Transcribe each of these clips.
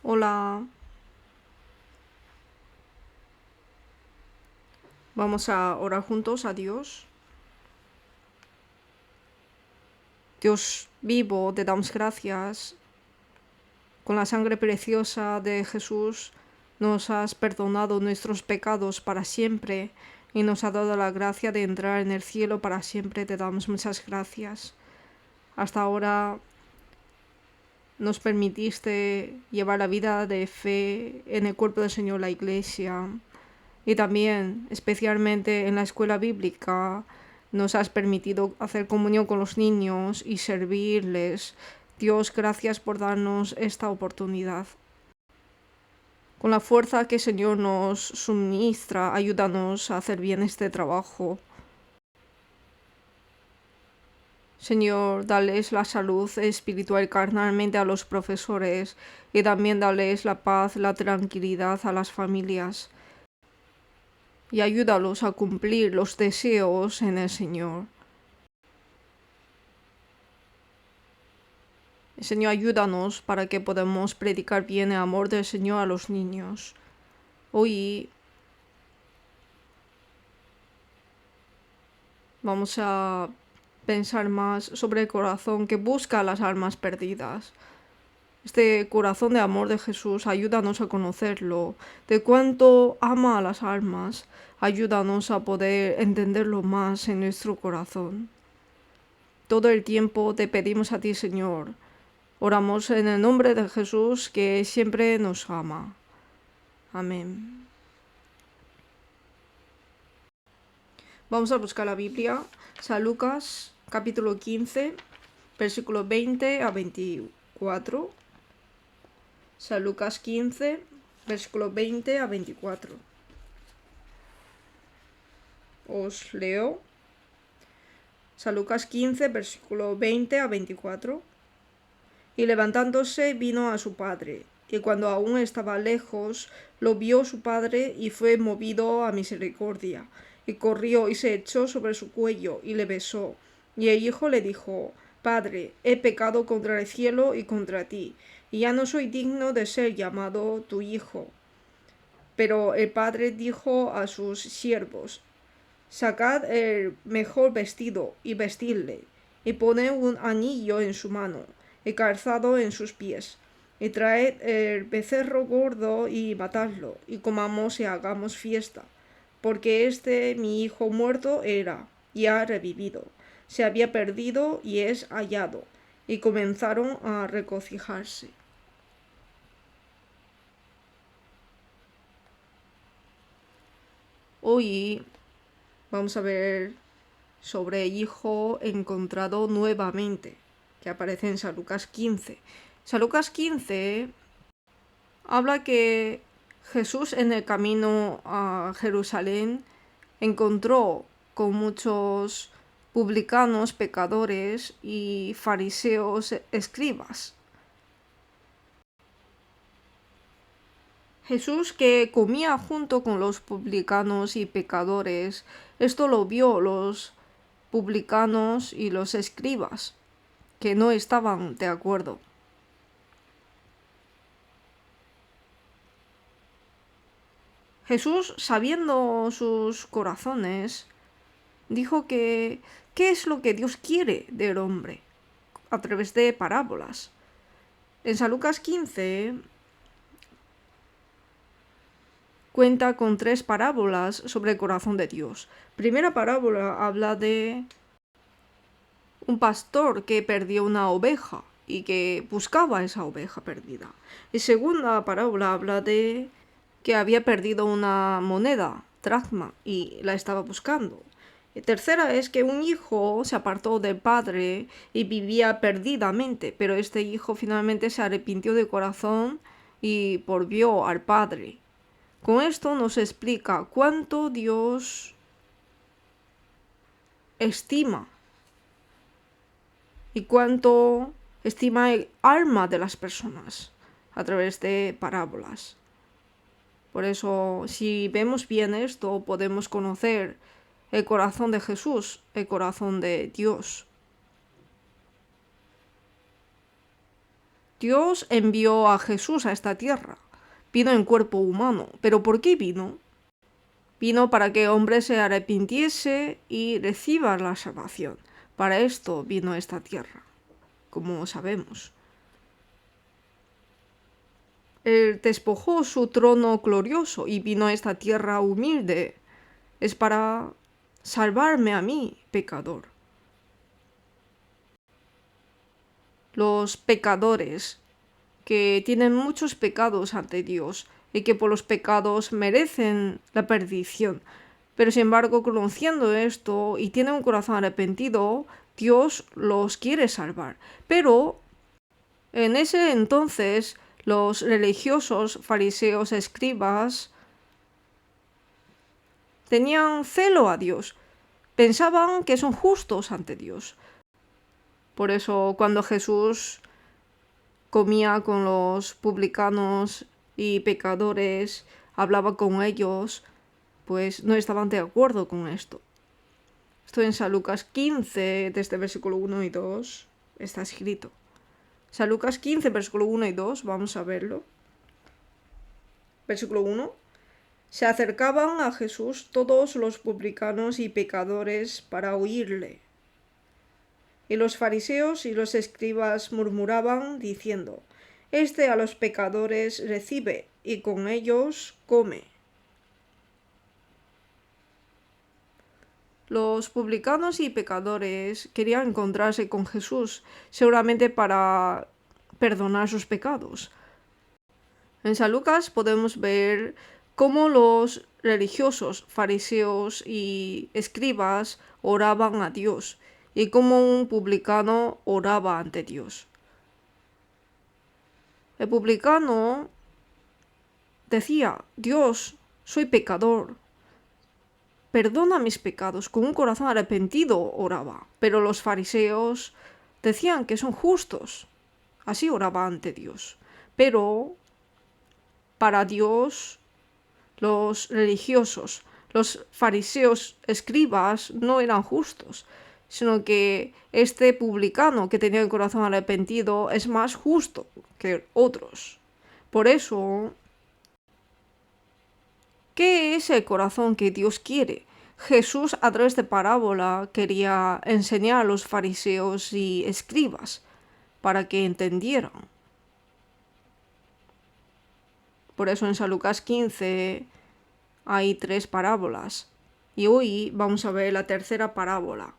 Hola, vamos a orar juntos a Dios. Dios vivo, te damos gracias. Con la sangre preciosa de Jesús nos has perdonado nuestros pecados para siempre y nos ha dado la gracia de entrar en el cielo para siempre. Te damos muchas gracias. Hasta ahora nos permitiste llevar la vida de fe en el cuerpo del Señor, la Iglesia. Y también, especialmente en la escuela bíblica, nos has permitido hacer comunión con los niños y servirles. Dios, gracias por darnos esta oportunidad. Con la fuerza que el Señor nos suministra, ayúdanos a hacer bien este trabajo. Señor, dales la salud espiritual y carnalmente a los profesores y también dales la paz, la tranquilidad a las familias. Y ayúdalos a cumplir los deseos en el Señor. Señor, ayúdanos para que podamos predicar bien el amor del Señor a los niños. Hoy vamos a pensar más sobre el corazón que busca las almas perdidas. Este corazón de amor de Jesús, ayúdanos a conocerlo, de cuánto ama a las almas, ayúdanos a poder entenderlo más en nuestro corazón. Todo el tiempo te pedimos a ti, Señor. Oramos en el nombre de Jesús, que siempre nos ama. Amén. Vamos a buscar la Biblia. San Lucas, capítulo 15, versículos 20 a 24. San Lucas 15, versículos 20 a 24. Os leo. San Lucas 15, versículo 20 a 24. Y levantándose vino a su padre, y cuando aún estaba lejos, lo vio su padre y fue movido a misericordia, y corrió y se echó sobre su cuello y le besó. Y el hijo le dijo: Padre, he pecado contra el cielo y contra ti, y ya no soy digno de ser llamado tu hijo. Pero el padre dijo a sus siervos: Sacad el mejor vestido y vestidle, y poned un anillo en su mano, y calzado en sus pies, y traed el becerro gordo y matadlo, y comamos y hagamos fiesta, porque este mi hijo muerto era, y ha revivido, se había perdido y es hallado. Y comenzaron a regocijarse. Hoy vamos a ver sobre el hijo encontrado nuevamente, que aparece en San Lucas 15. San Lucas 15 habla que Jesús en el camino a Jerusalén encontró con muchos publicanos, pecadores y fariseos, escribas. Jesús, que comía junto con los publicanos y pecadores, esto lo vio los publicanos y los escribas, que no estaban de acuerdo. Jesús, sabiendo sus corazones, dijo que ¿qué es lo que Dios quiere del hombre? A través de parábolas. En San Lucas 15 cuenta con 3 parábolas sobre el corazón de Dios. Primera parábola habla de un pastor que perdió una oveja y que buscaba esa oveja perdida. Y segunda parábola habla de que había perdido una moneda, dracma, y la estaba buscando. Y tercera es que un hijo se apartó del padre y vivía perdidamente, pero este hijo finalmente se arrepintió de corazón y volvió al padre. Con esto nos explica cuánto Dios estima y cuánto estima el alma de las personas a través de parábolas. Por eso, si vemos bien esto, podemos conocer el corazón de Jesús, el corazón de Dios. Dios envió a Jesús a esta tierra. Vino en cuerpo humano. ¿Pero por qué vino? Vino para que el hombre se arrepintiese y reciba la salvación. Para esto vino a esta tierra, como sabemos. Él despojó su trono glorioso y vino a esta tierra humilde. Es para salvarme a mí, pecador. Los pecadores que tienen muchos pecados ante Dios y que por los pecados merecen la perdición. Pero sin embargo, conociendo esto y tienen un corazón arrepentido, Dios los quiere salvar. Pero en ese entonces, los religiosos, fariseos, escribas, tenían celo a Dios. Pensaban que son justos ante Dios. Por eso, cuando Jesús comía con los publicanos y pecadores, hablaba con ellos, pues no estaban de acuerdo con esto. Esto en San Lucas 15, desde versículo 1 y 2, está escrito. San Lucas 15, versículo 1 y 2, vamos a verlo. Versículo 1. Se acercaban a Jesús todos los publicanos y pecadores para oírle. Y los fariseos y los escribas murmuraban, diciendo: Este a los pecadores recibe, y con ellos come. Los publicanos y pecadores querían encontrarse con Jesús, seguramente para perdonar sus pecados. En San Lucas podemos ver cómo los religiosos, fariseos y escribas oraban a Dios y cómo un publicano oraba ante Dios. El publicano decía: Dios, soy pecador, perdona mis pecados. Con un corazón arrepentido oraba. Pero los fariseos decían que son justos. Así oraba ante Dios. Pero para Dios, los religiosos, los fariseos, escribas, no eran justos, sino que este publicano que tenía el corazón arrepentido es más justo que otros. Por eso, ¿qué es el corazón que Dios quiere? Jesús, a través de parábola, quería enseñar a los fariseos y escribas para que entendieran. Por eso en San Lucas 15 hay 3 parábolas. Y hoy vamos a ver la tercera parábola,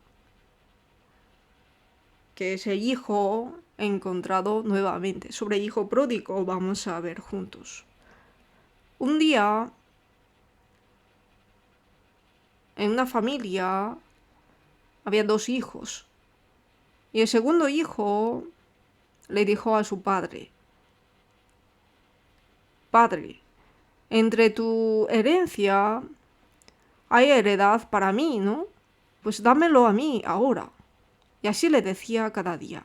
que es el hijo encontrado nuevamente. Sobre el hijo pródigo vamos a ver juntos. Un día, en una familia, había 2 hijos. Y el segundo hijo le dijo a su padre: Padre, entre tu herencia hay heredad para mí, ¿no? Pues dámelo a mí ahora. Y así le decía cada día.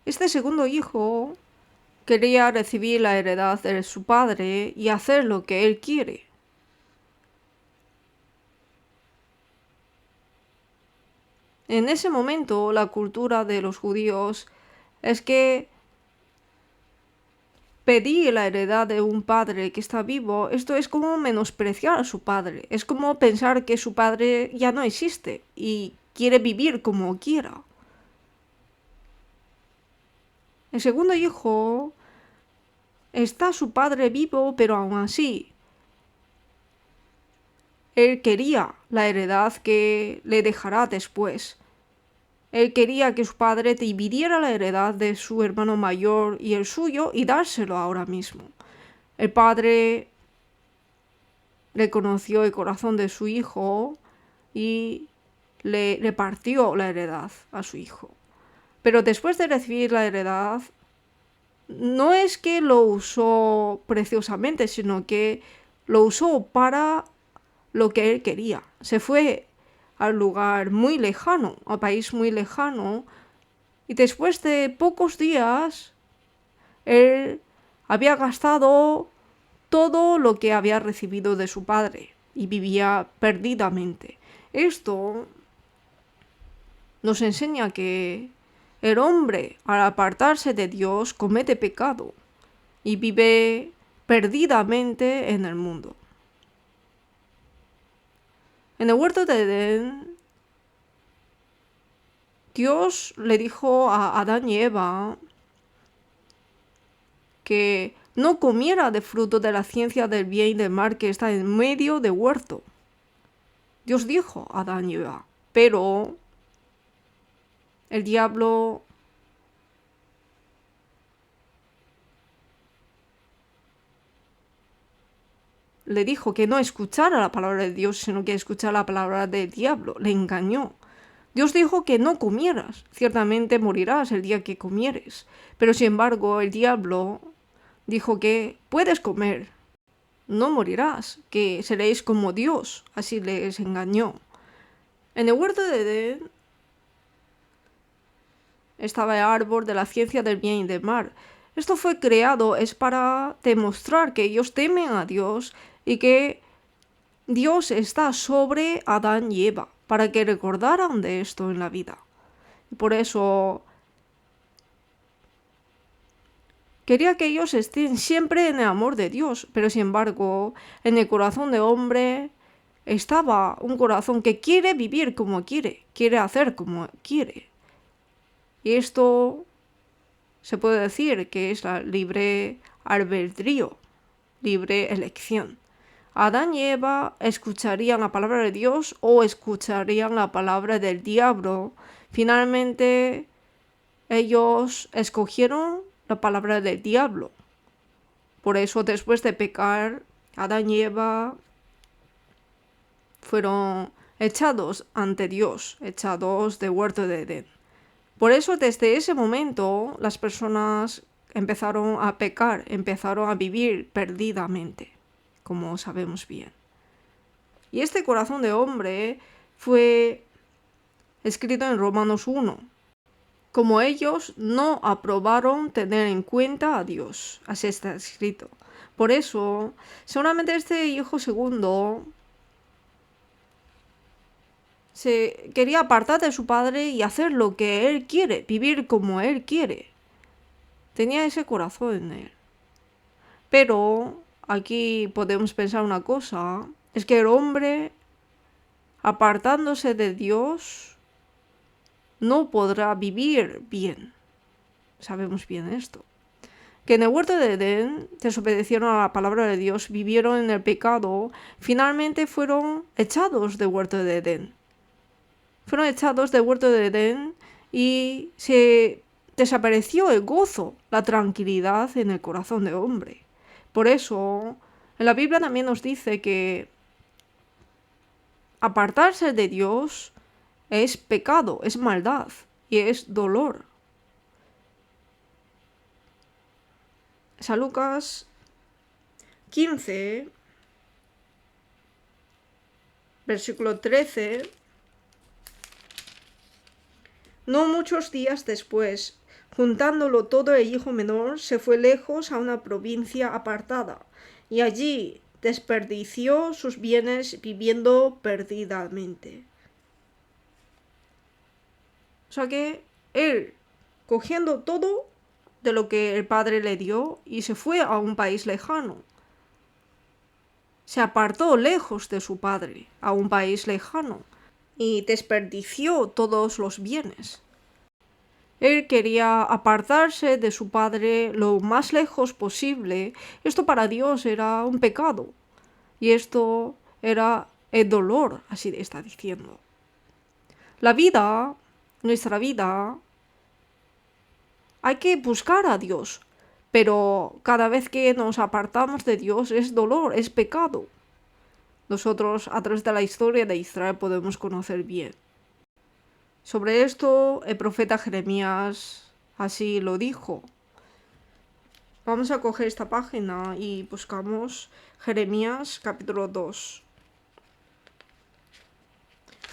Este segundo hijo quería recibir la heredad de su padre y hacer lo que él quiere. En ese momento, la cultura de los judíos es que pedir la heredad de un padre que está vivo, esto es como menospreciar a su padre. Es como pensar que su padre ya no existe y quiere vivir como quiera. El segundo hijo está su padre vivo, pero aún así él quería la heredad que le dejará después. Él quería que su padre dividiera la heredad de su hermano mayor y el suyo y dárselo ahora mismo. El padre reconoció el corazón de su hijo y le repartió la heredad a su hijo. Pero después de recibir la heredad, no es que lo usó preciosamente, sino que lo usó para lo que él quería. Se fue al lugar muy lejano, al país muy lejano, y después de pocos días, él había gastado todo lo que había recibido de su padre y vivía perdidamente. Esto nos enseña que el hombre, al apartarse de Dios, comete pecado y vive perdidamente en el mundo. En el huerto de Edén, Dios le dijo a Adán y Eva que no comiera de fruto de la ciencia del bien y del mal que está en medio del huerto. Dios dijo a Adán y Eva, pero el diablo le dijo que no escuchara la palabra de Dios, sino que escuchara la palabra del diablo. Le engañó. Dios dijo que no comieras. Ciertamente morirás el día que comieres. Pero sin embargo, el diablo dijo que puedes comer. No morirás, que seréis como Dios. Así les engañó. En el huerto de Edén estaba el árbol de la ciencia del bien y del mal. Esto fue creado es para demostrar que ellos temen a Dios y que Dios está sobre Adán y Eva, para que recordaran de esto en la vida. Y por eso quería que ellos estén siempre en el amor de Dios, pero sin embargo, en el corazón del hombre estaba un corazón que quiere vivir como quiere hacer como quiere. Y esto se puede decir que es la libre albedrío, libre elección. Adán y Eva escucharían la palabra de Dios o escucharían la palabra del diablo. Finalmente, ellos escogieron la palabra del diablo. Por eso, después de pecar, Adán y Eva fueron echados ante Dios, echados del huerto de Edén. Por eso, desde ese momento, las personas empezaron a pecar, empezaron a vivir perdidamente, como sabemos bien. Y este corazón de hombre fue escrito en Romanos 1. Como ellos no aprobaron tener en cuenta a Dios, así está escrito. Por eso, seguramente este hijo segundo se quería apartar de su padre y hacer lo que él quiere, vivir como él quiere. Tenía ese corazón en él. Pero aquí podemos pensar una cosa, es que el hombre, apartándose de Dios, no podrá vivir bien. Sabemos bien esto. Que en el huerto de Edén desobedecieron a la palabra de Dios, vivieron en el pecado, finalmente fueron echados del huerto de Edén. Fueron echados del huerto de Edén y se desapareció el gozo, la tranquilidad en el corazón del hombre. Por eso, en la Biblia también nos dice que apartarse de Dios es pecado, es maldad y es dolor. San Lucas 15, versículo 13. No muchos días después, juntándolo todo, el hijo menor se fue lejos a una provincia apartada, y allí desperdició sus bienes viviendo perdidamente. O sea que él, cogiendo todo de lo que el padre le dio, y se fue a un país lejano. Se apartó lejos de su padre, a un país lejano, y desperdició todos los bienes. Él quería apartarse de su padre lo más lejos posible. Esto para Dios era un pecado. Y esto era el dolor, así está diciendo. La vida, nuestra vida, hay que buscar a Dios. Pero cada vez que nos apartamos de Dios es dolor, es pecado. Nosotros a través de la historia de Israel podemos conocer bien. Sobre esto el profeta Jeremías así lo dijo. Vamos a coger esta página y buscamos Jeremías capítulo 2.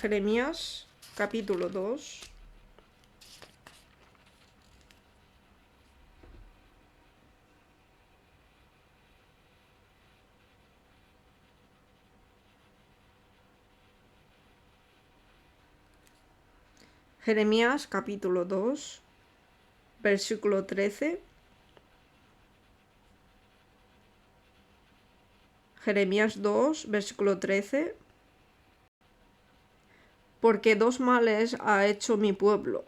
Jeremías capítulo 2. Jeremías capítulo 2. versículo 13. Jeremías 2, versículo 13. Porque dos males ha hecho mi pueblo.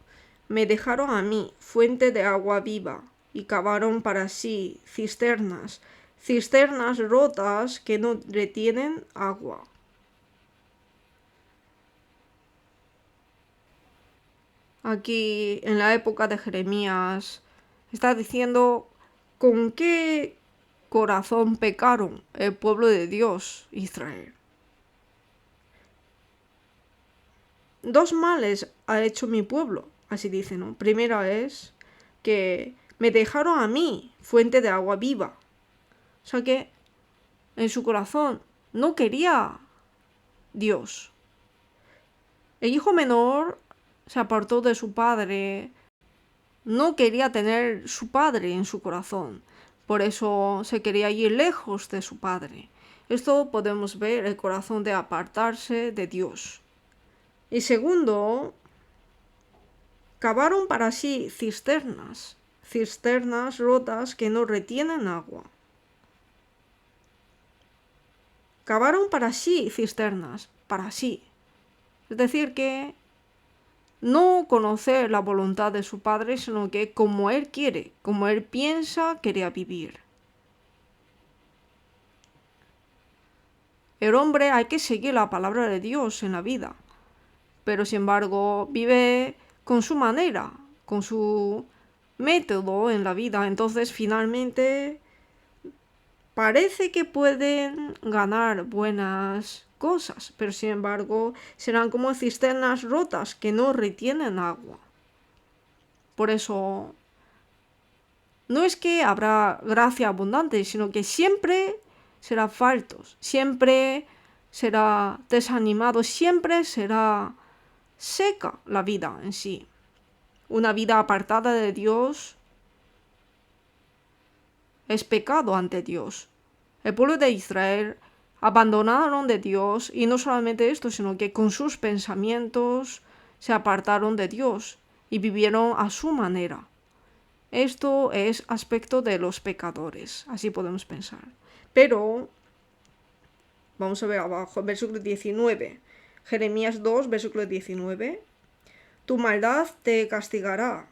Me dejaron a mí, fuente de agua viva, y cavaron para sí cisternas rotas que no retienen agua. Aquí, en la época de Jeremías, está diciendo con qué corazón pecaron el pueblo de Dios, Israel. Dos males ha hecho mi pueblo, así dice, ¿no? Primero es que me dejaron a mí, fuente de agua viva. O sea que en su corazón no quería Dios. El hijo menor se apartó de su padre, no quería tener su padre en su corazón, por eso se quería ir lejos de su padre. Esto podemos ver el corazón de apartarse de Dios. Y segundo, cavaron para sí cisternas rotas que no retienen agua. Cavaron para sí cisternas, para sí. Es decir, que no conocer la voluntad de su padre, sino que como él quiere, como él piensa, quería vivir. El hombre hay que seguir la palabra de Dios en la vida, pero sin embargo vive con su manera, con su método en la vida. Entonces finalmente parece que pueden ganar buenas cosas, pero sin embargo serán como cisternas rotas que no retienen agua. Por eso no es que habrá gracia abundante, sino que siempre será faltos, siempre será desanimado, siempre será seca la vida en sí. Una vida apartada de Dios es pecado ante Dios. El pueblo de Israel abandonaron de Dios, y no solamente esto, sino que con sus pensamientos se apartaron de Dios y vivieron a su manera. Esto es aspecto de los pecadores, así podemos pensar. Pero, vamos a ver abajo, versículo 19. Jeremías 2, versículo 19. Tu maldad te castigará,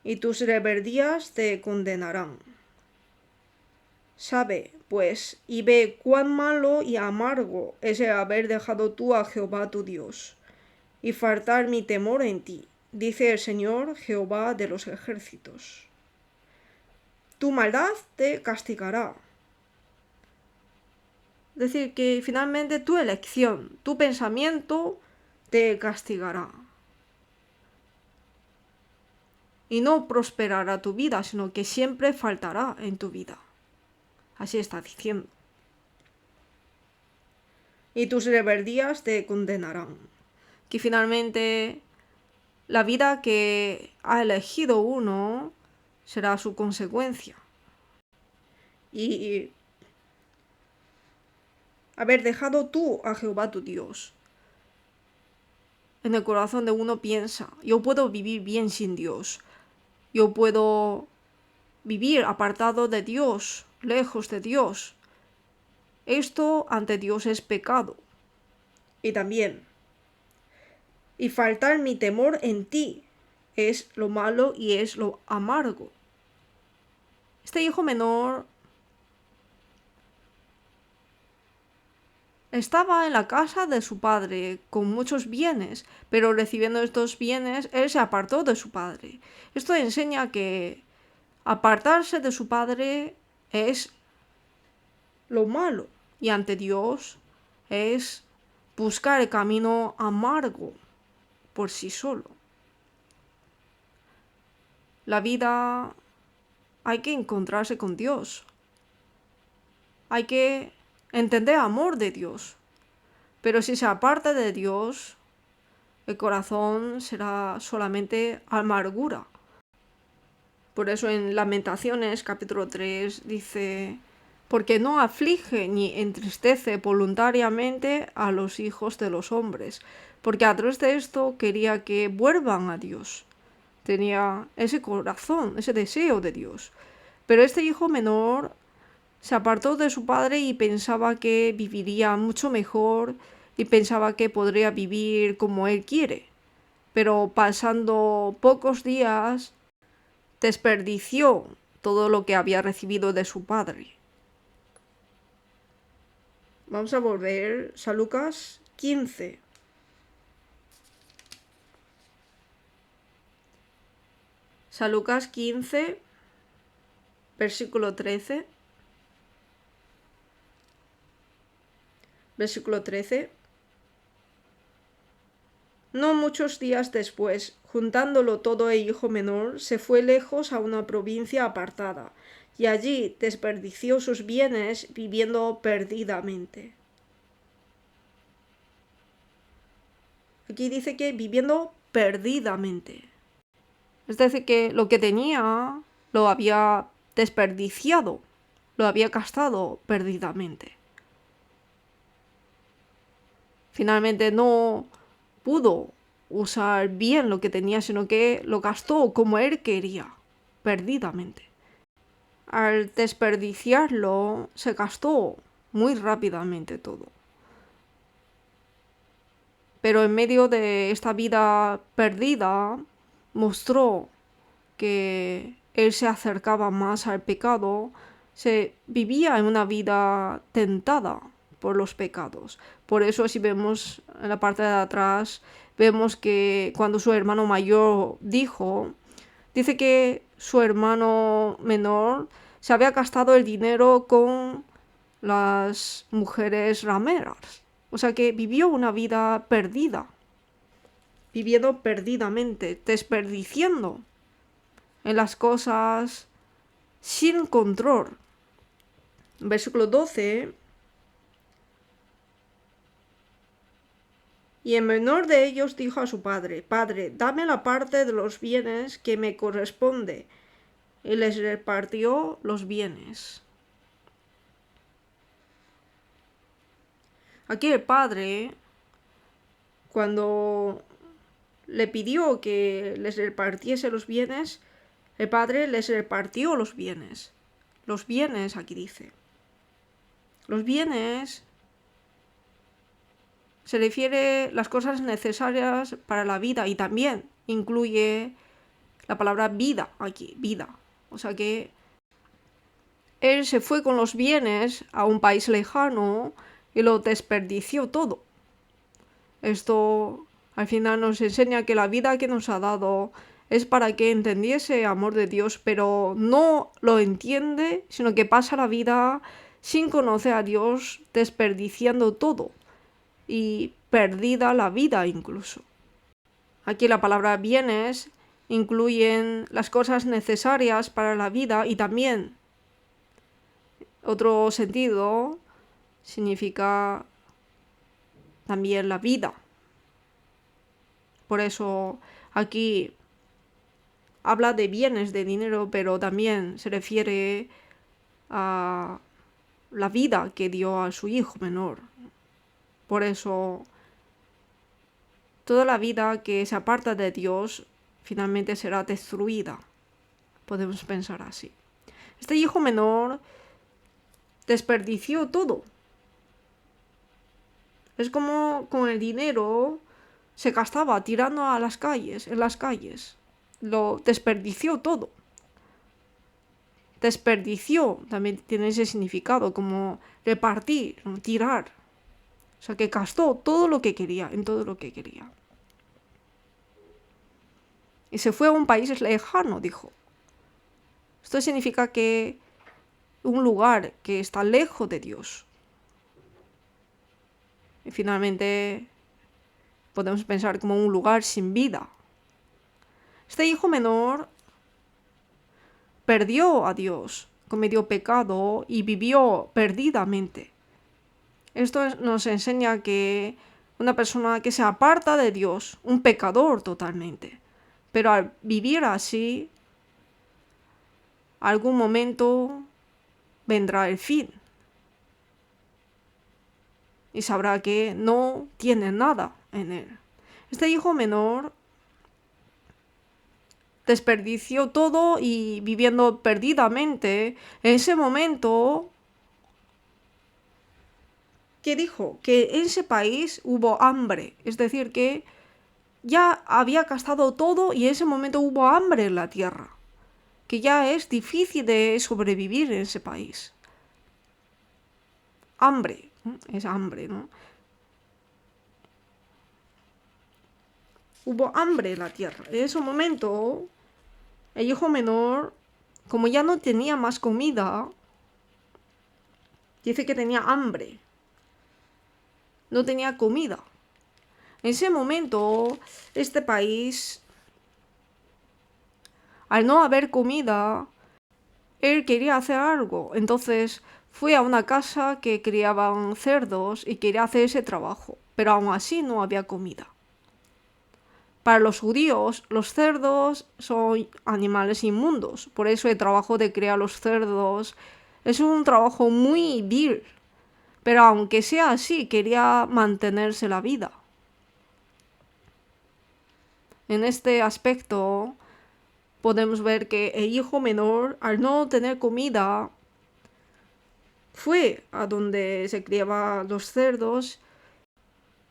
y tus rebeldías te condenarán. Sabe, pues, y ve cuán malo y amargo es el haber dejado tú a Jehová tu Dios, y faltar mi temor en ti, dice el Señor Jehová de los ejércitos. Tu maldad te castigará. Es decir, que finalmente tu elección, tu pensamiento te castigará. Y no prosperará tu vida, sino que siempre faltará en tu vida. Así está diciendo. Y tus rebeldías te condenarán. Que finalmente la vida que ha elegido uno será su consecuencia. Y haber dejado tú a Jehová tu Dios. En el corazón de uno piensa, yo puedo vivir bien sin Dios. Yo puedo vivir apartado de Dios, lejos de Dios. Esto ante Dios es pecado. Y también, y faltar mi temor en ti es lo malo y es lo amargo. Este hijo menor estaba en la casa de su padre con muchos bienes, pero recibiendo estos bienes él se apartó de su padre. Esto enseña que apartarse de su padre es lo malo y ante Dios es buscar el camino amargo por sí solo. La vida hay que encontrarse con Dios. Hay que entender el amor de Dios. Pero si se aparta de Dios, el corazón será solamente amargura. Por eso en Lamentaciones capítulo 3 dice: porque no aflige ni entristece voluntariamente a los hijos de los hombres, porque a través de esto quería que vuelvan a Dios, tenía ese corazón, ese deseo de Dios. Pero este hijo menor se apartó de su padre y pensaba que viviría mucho mejor y pensaba que podría vivir como él quiere. Pero pasando pocos días, desperdició todo lo que había recibido de su padre. Vamos a volver a Lucas 15. San Lucas 15, versículo 13. Versículo 13. No muchos días después, juntándolo todo el hijo menor, se fue lejos a una provincia apartada, y allí desperdició sus bienes viviendo perdidamente. Aquí dice que viviendo perdidamente. Es decir, que lo que tenía lo había desperdiciado, lo había gastado perdidamente. Finalmente no pudo usar bien lo que tenía, sino que lo gastó como él quería, perdidamente. Al desperdiciarlo, se gastó muy rápidamente todo. Pero en medio de esta vida perdida, mostró que él se acercaba más al pecado, se vivía en una vida tentada por los pecados. Por eso, si vemos en la parte de atrás, vemos que cuando su hermano mayor dice que su hermano menor se había gastado el dinero con las mujeres rameras. O sea que vivió una vida perdida, viviendo perdidamente, desperdiciando en las cosas sin control. Versículo 12. Y el menor de ellos dijo a su padre: Padre, dame la parte de los bienes que me corresponde. Y les repartió los bienes. Aquí el padre, cuando le pidió que les repartiese los bienes, el padre les repartió los bienes. Los bienes, aquí dice. Los bienes se refiere a las cosas necesarias para la vida y también incluye la palabra vida aquí, vida. O sea que él se fue con los bienes a un país lejano y lo desperdició todo. Esto al final nos enseña que la vida que nos ha dado es para que entendiese el amor de Dios, pero no lo entiende, sino que pasa la vida sin conocer a Dios, desperdiciando todo y perdida la vida incluso. Aquí la palabra bienes incluyen las cosas necesarias para la vida y también otro sentido significa también la vida. Por eso aquí habla de bienes, de dinero, pero también se refiere a la vida que dio a su hijo menor. Por eso toda la vida que se aparta de Dios finalmente será destruida. Podemos pensar así. Este hijo menor desperdició todo. Es como con el dinero se gastaba tirando a las calles, en las calles. Lo desperdició todo. Desperdició también tiene ese significado, como repartir, tirar. O sea que gastó todo lo que quería, en todo lo que quería. Y se fue a un país lejano, dijo. Esto significa que un lugar que está lejos de Dios. Y finalmente podemos pensar como un lugar sin vida. Este hijo menor perdió a Dios, cometió pecado y vivió perdidamente. Esto nos enseña que una persona que se aparta de Dios, un pecador totalmente, pero al vivir así, algún momento vendrá el fin. Y sabrá que no tiene nada en él. Este hijo menor desperdició todo y viviendo perdidamente. En ese momento, ¿qué dijo? Que en ese país hubo hambre, es decir, que ya había gastado todo y en ese momento hubo hambre en la tierra, que ya es difícil de sobrevivir en ese país. Hambre, ¿no? Es hambre, ¿no? Hubo hambre en la tierra. En ese momento, el hijo menor, como ya no tenía más comida, dice que tenía hambre. No tenía comida. En ese momento, este país, al no haber comida, él quería hacer algo. Entonces fue a una casa que criaban cerdos y quería hacer ese trabajo. Pero aún así no había comida. Para los judíos, los cerdos son animales inmundos. Por eso el trabajo de criar los cerdos es un trabajo muy vil. Pero aunque sea así, quería mantenerse la vida. En este aspecto podemos ver que el hijo menor, al no tener comida, fue a donde se criaban los cerdos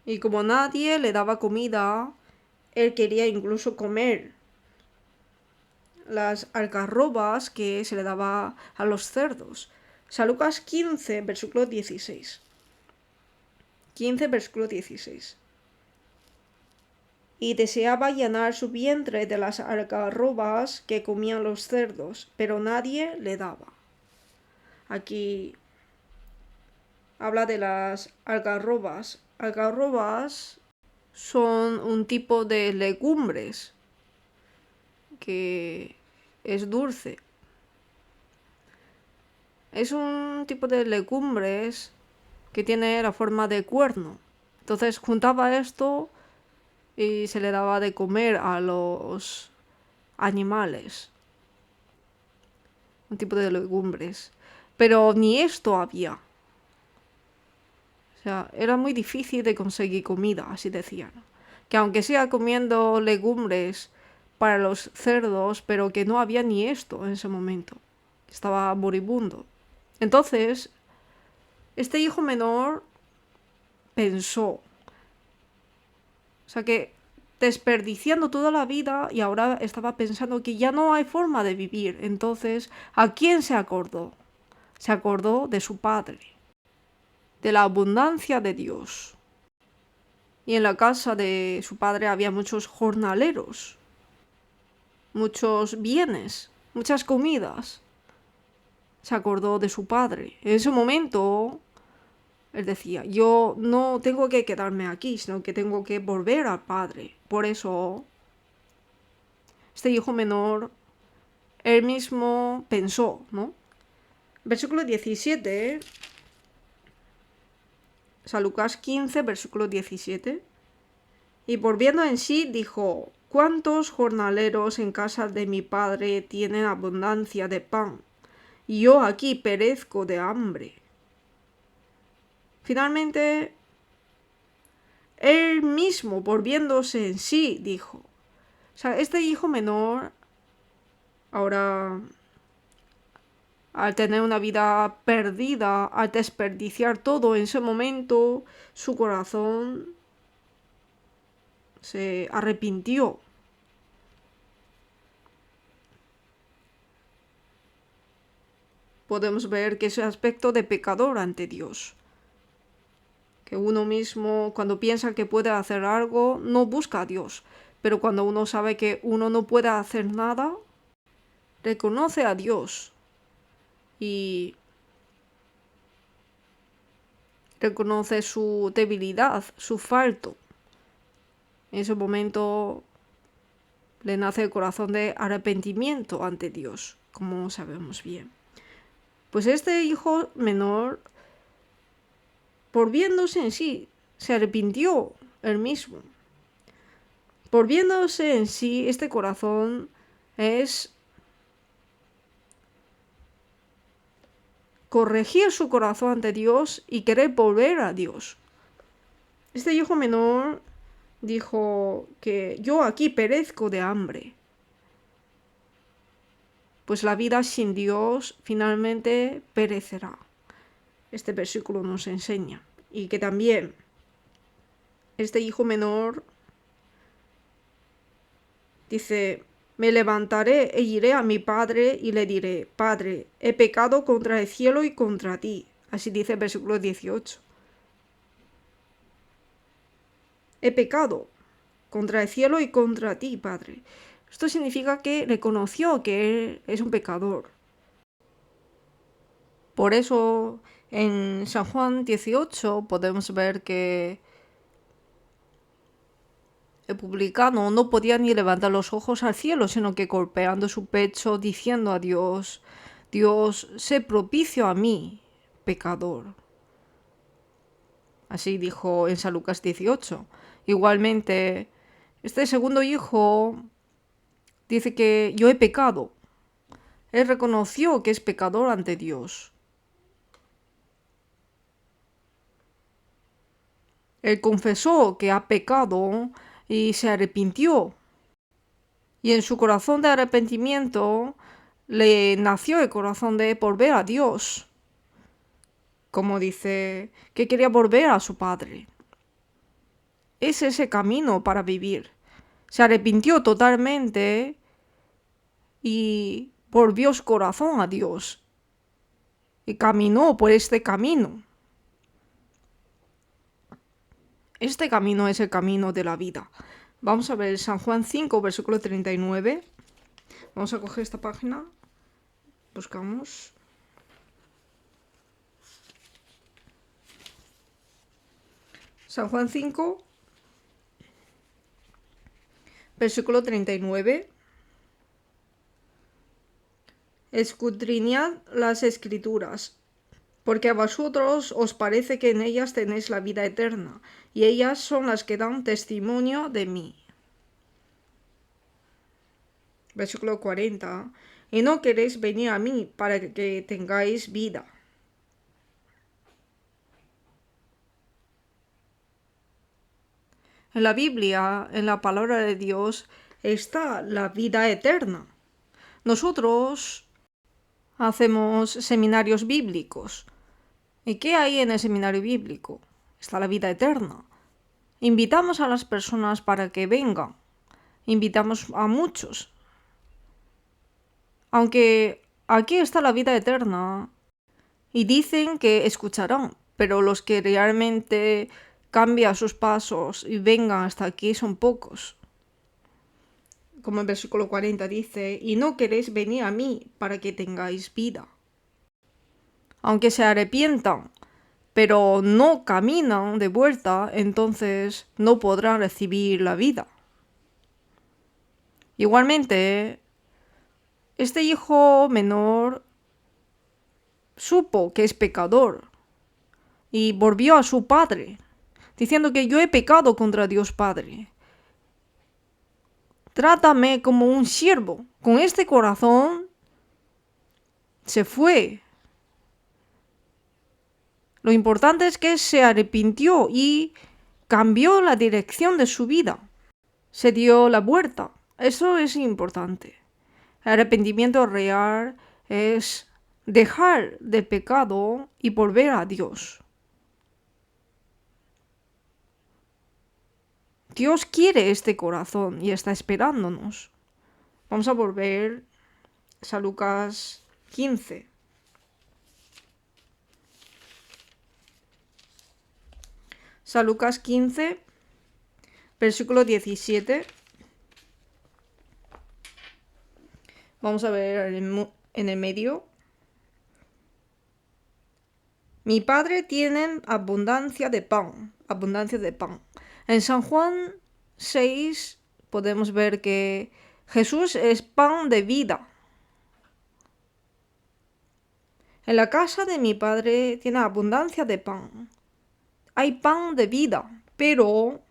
y como nadie le daba comida, él quería incluso comer las algarrobas que se le daba a los cerdos. San Lucas 15, versículo 16. 15, versículo 16. Y deseaba llenar su vientre de las algarrobas que comían los cerdos, pero nadie le daba. Aquí habla de las algarrobas. Algarrobas son un tipo de legumbres que es dulce. Es un tipo de legumbres que tiene la forma de cuerno. Entonces juntaba esto y se le daba de comer a los animales. Un tipo de legumbres. Pero ni esto había. O sea, era muy difícil de conseguir comida, así decían. Que aunque sea comiendo legumbres para los cerdos, pero que no había ni esto en ese momento. Estaba moribundo. Entonces, este hijo menor pensó, o sea que desperdiciando toda la vida y ahora estaba pensando que ya no hay forma de vivir. Entonces, ¿a quién se acordó? Se acordó de su padre, de la abundancia de Dios. Y en la casa de su padre había muchos jornaleros, muchos bienes, muchas comidas. Se acordó de su padre. En ese momento, él decía, yo no tengo que quedarme aquí, sino que tengo que volver al padre. Por eso, este hijo menor, él mismo pensó, ¿no? Versículo 17, San Lucas 15, versículo 17. Y volviendo en sí, dijo, ¿cuántos jornaleros en casa de mi padre tienen abundancia de pan? Y yo aquí perezco de hambre. Finalmente, él mismo, volviéndose en sí, dijo. O sea, este hijo menor, ahora, al tener una vida perdida, al desperdiciar todo en ese momento, su corazón se arrepintió. Podemos ver que ese aspecto de pecador ante Dios. Que uno mismo, cuando piensa que puede hacer algo, no busca a Dios. Pero cuando uno sabe que uno no puede hacer nada, reconoce a Dios y reconoce su debilidad, su falto. En ese momento le nace el corazón de arrepentimiento ante Dios, como sabemos bien. Pues este hijo menor, por viéndose en sí, se arrepintió él mismo. Por viéndose en sí, este corazón es corregir su corazón ante Dios y querer volver a Dios. Este hijo menor dijo que yo aquí perezco de hambre. pues la vida sin Dios finalmente perecerá. Este versículo nos enseña. Y que también este hijo menor dice: me levantaré e iré a mi padre y le diré: Padre, he pecado contra el cielo y contra ti. Así dice el versículo 18. He pecado contra el cielo y contra ti, Padre. Esto significa que reconoció que él es un pecador. Por eso en San Juan 18 podemos ver que el publicano no podía ni levantar los ojos al cielo, sino que golpeando su pecho, diciendo a Dios: Dios, sé propicio a mí, pecador. Así dijo en San Lucas 18. Igualmente, este segundo hijo dice que yo he pecado. Él reconoció que es pecador ante Dios. Él confesó que ha pecado y se arrepintió. Y en su corazón de arrepentimiento le nació el corazón de volver a Dios. Como dice, que quería volver a su padre. Es ese camino para vivir. Se arrepintió totalmente y volvió su corazón a Dios. Y caminó por este camino. Este camino es el camino de la vida. Vamos a ver San Juan 5, versículo 39. Vamos a coger esta página. Buscamos. San Juan 5, versículo 39. Escudriñad las Escrituras, porque a vosotros os parece que en ellas tenéis la vida eterna, y ellas son las que dan testimonio de mí. Versículo 40. Y no queréis venir a mí para que tengáis vida. En la Biblia, en la palabra de Dios, está la vida eterna. Nosotros hacemos seminarios bíblicos. ¿Y qué hay en el seminario bíblico? Está la vida eterna. Invitamos a las personas para que vengan. Invitamos a muchos. Aunque aquí está la vida eterna y dicen que escucharán, pero los que realmente cambian sus pasos y vengan hasta aquí son pocos. Como el versículo 40 dice: y no queréis venir a mí para que tengáis vida. Aunque se arrepientan, pero no caminan de vuelta, entonces no podrán recibir la vida. Igualmente, este hijo menor supo que es pecador y volvió a su padre, diciendo que yo he pecado contra Dios Padre. Trátame como un siervo. Con este corazón se fue. Lo importante es que se arrepintió y cambió la dirección de su vida. Se dio la vuelta. Eso es importante. El arrepentimiento real es dejar de pecado y volver a Dios. Dios quiere este corazón y está esperándonos. Vamos a volver a San Lucas 15. San Lucas 15, versículo 17. Vamos a ver en el medio. Mi padre tiene abundancia de pan. Abundancia de pan. En San Juan 6 podemos ver que Jesús es pan de vida. En la casa de mi padre tiene abundancia de pan. Hay pan de vida, pero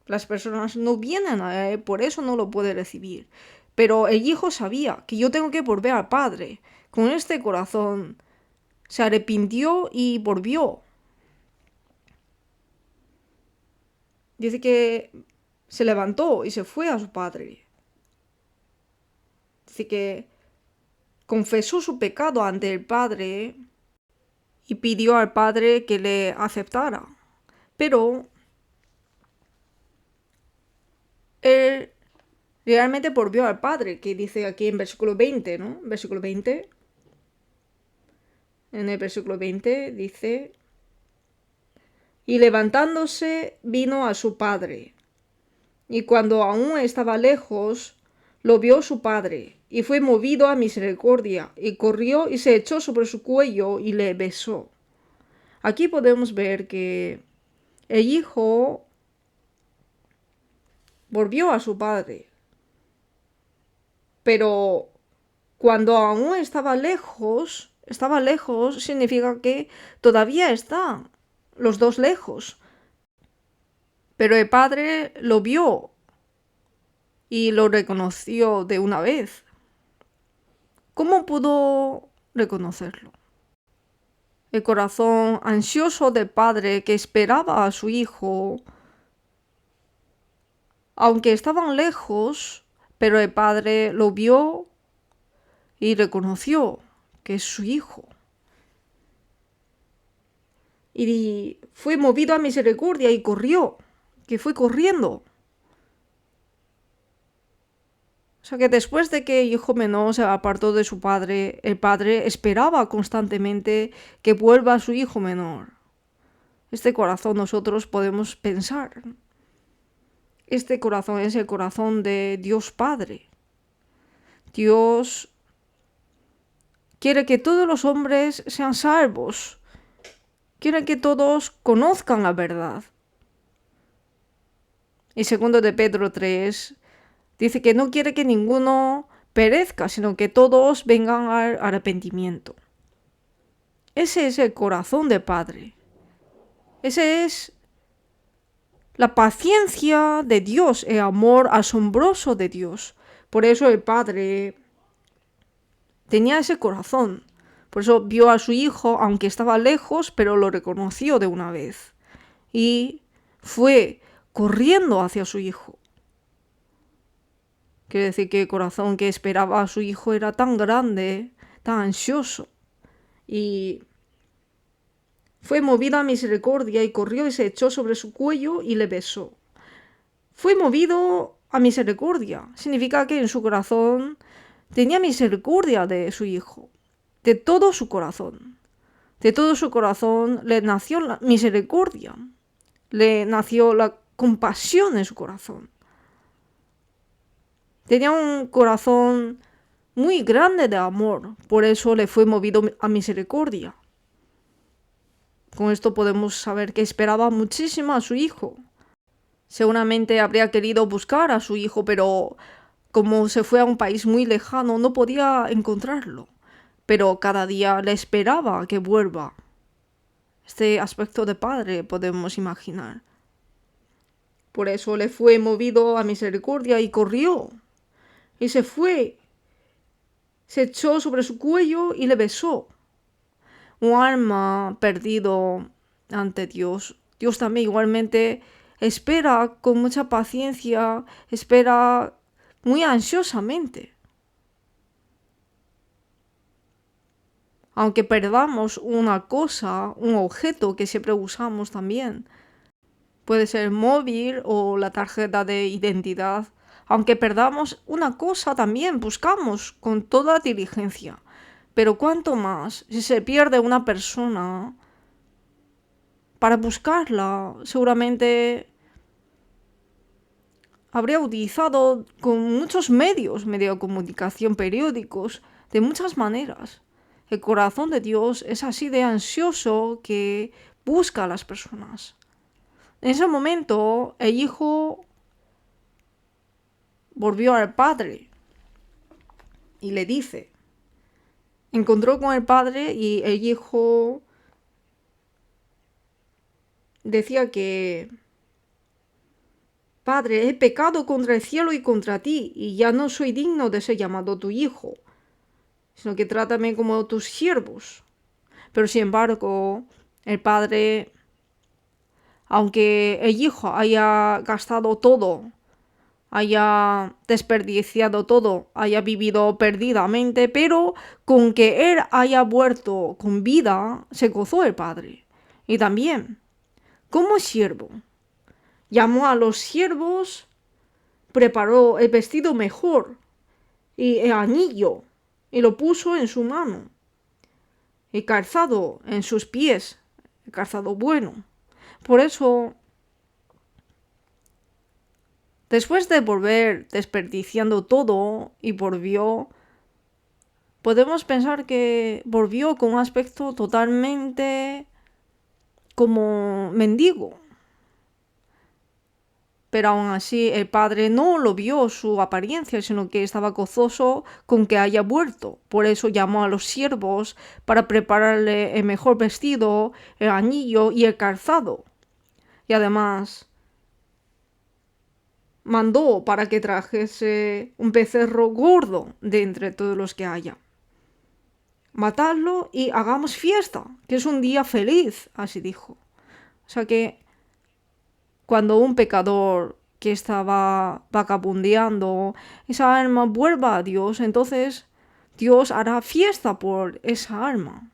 las personas no vienen a él, por eso no lo puede recibir. Pero el hijo sabía que yo tengo que volver al Padre. Con este corazón se arrepintió y volvió. Dice que se levantó y se fue a su padre. Dice que confesó su pecado ante el padre y pidió al padre que le aceptara. Pero él realmente volvió al padre, que dice aquí en versículo 20, ¿no? Versículo 20. En el versículo 20 dice: y levantándose vino a su padre. Y cuando aún estaba lejos, lo vio su padre, y fue movido a misericordia, y corrió y se echó sobre su cuello y le besó. Aquí podemos ver que el hijo volvió a su padre, pero cuando aún estaba lejos significa que todavía están los dos lejos. Pero el padre lo vio y lo reconoció de una vez. ¿Cómo pudo reconocerlo? El corazón ansioso del padre que esperaba a su hijo, aunque estaban lejos, pero el padre lo vio y reconoció que es su hijo. Y fue movido a misericordia y corrió, que fue corriendo. O sea que después de que el hijo menor se apartó de su padre, el padre esperaba constantemente que vuelva a su hijo menor. Este corazón nosotros podemos pensar. Este corazón es el corazón de Dios Padre. Dios quiere que todos los hombres sean salvos. Quiere que todos conozcan la verdad. Y segundo de Pedro 3 dice que no quiere que ninguno perezca, sino que todos vengan al arrepentimiento. Ese es el corazón del Padre. Ese es la paciencia de Dios, el amor asombroso de Dios. Por eso el Padre tenía ese corazón. Por eso vio a su hijo, aunque estaba lejos, pero lo reconoció de una vez. Y fue corriendo hacia su hijo. Quiere decir que el corazón que esperaba a su hijo era tan grande, tan ansioso. Y fue movido a misericordia y corrió y se echó sobre su cuello y le besó. Fue movido a misericordia. Significa que en su corazón tenía misericordia de su hijo. De todo su corazón. De todo su corazón le nació la misericordia. Le nació la compasión en su corazón. Tenía un corazón muy grande de amor, por eso le fue movido a misericordia. Con esto podemos saber que esperaba muchísimo a su hijo. Seguramente habría querido buscar a su hijo, pero como se fue a un país muy lejano, no podía encontrarlo. Pero cada día le esperaba que vuelva. Este aspecto de padre podemos imaginar. Por eso le fue movido a misericordia y corrió. Y se fue, se echó sobre su cuello y le besó. Un alma perdido ante Dios. Dios también igualmente espera con mucha paciencia, espera muy ansiosamente. Aunque perdamos una cosa, un objeto que siempre usamos también, puede ser el móvil o la tarjeta de identidad. Aunque perdamos una cosa también, buscamos con toda diligencia. Pero cuánto más si se pierde una persona, para buscarla seguramente habría utilizado con muchos medios de comunicación periódicos, de muchas maneras. El corazón de Dios es así de ansioso que busca a las personas. En ese momento el hijo volvió al padre y le dice, encontró con el padre y el hijo decía que, Padre, he pecado contra el cielo y contra ti, y ya no soy digno de ser llamado tu hijo, sino que trátame como tus siervos. Pero sin embargo, el padre, aunque el hijo haya gastado todo, haya desperdiciado todo, haya vivido perdidamente, pero con que él haya vuelto con vida, se gozó el padre. Y también, como siervo, llamó a los siervos, preparó el vestido mejor y el anillo, y lo puso en su mano, y calzado en sus pies, el calzado bueno. Por eso, después de volver desperdiciando todo y volvió, podemos pensar que volvió con un aspecto totalmente como mendigo. Pero aún así el padre no lo vio su apariencia, sino que estaba gozoso con que haya vuelto. Por eso llamó a los siervos para prepararle el mejor vestido, el anillo y el calzado. Y además mandó para que trajese un becerro gordo de entre todos los que haya. Matadlo y hagamos fiesta, que es un día feliz, así dijo. O sea que cuando un pecador que estaba vagabundeando, esa alma vuelva a Dios, entonces Dios hará fiesta por esa alma.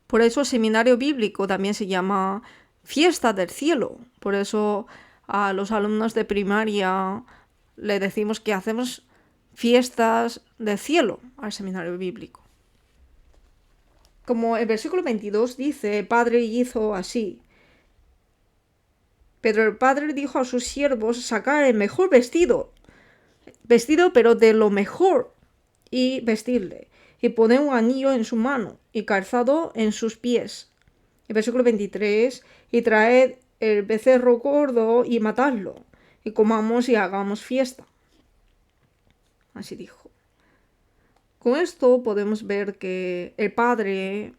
Por eso el seminario bíblico también se llama fiesta del cielo. Por eso a los alumnos de primaria le decimos que hacemos fiestas del cielo al seminario bíblico. Como el versículo 22 dice, el padre hizo así. Pero el padre dijo a sus siervos sacar el mejor vestido pero de lo mejor, y vestirle, y poner un anillo en su mano, y calzado en sus pies. El versículo 23, y traed el becerro gordo y matadlo, y comamos y hagamos fiesta. Así dijo. Con esto podemos ver que el padre